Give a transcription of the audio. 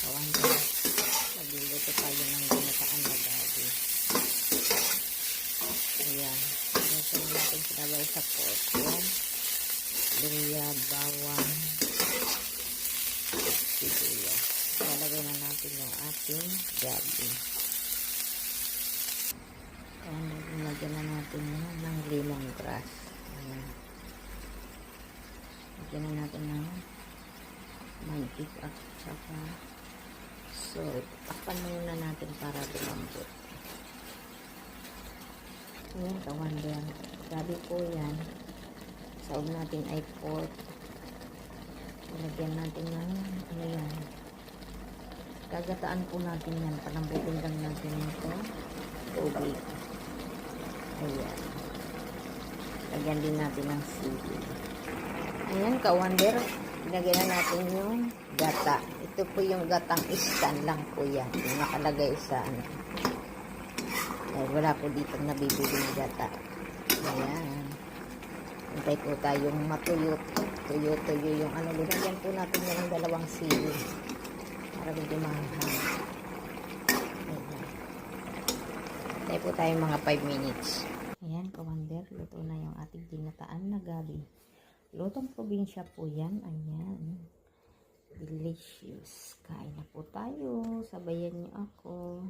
Kawander, magluluto tayo ng ginataan na gabi. Ayan. Ito na natin sinabay sa pot. Yung luya, bawang, sibuyas. Lalagay na natin yung ating gabi. Kawander, lagyan na natin yan ng lemongrass. Ayan. Lagyan na natin ng magic at saka salt. Takpan muna natin para lumambot. Ayan, kawander. Gabi po yan. Saog natin ay pork. Lagyan natin ng ano yan. Gagataan po natin yan. Palambutin lang natin ito. Tubig. Ayan. Lagyan din natin ng sili. Ayan, kawander. Ilagay na natin yung gata. Ito po yung gatang instant lang po yan. Yung nakalagay sa ano. Ay, wala po dito nabibiling gata. Ayan. Hintay po tayong matuyo. Tuyo-tuyo yung ano. Linagyan po natin yung dalawang sili. Para medyo mahal. Ayan. Hintay po tayong mga 5 minutes. Ayan, kawander. Luto na yung ating ginataan na gabi. Lutong probinsya po yan. Ayan. Delicious. Kain na po tayo. Sabayan niyo ako.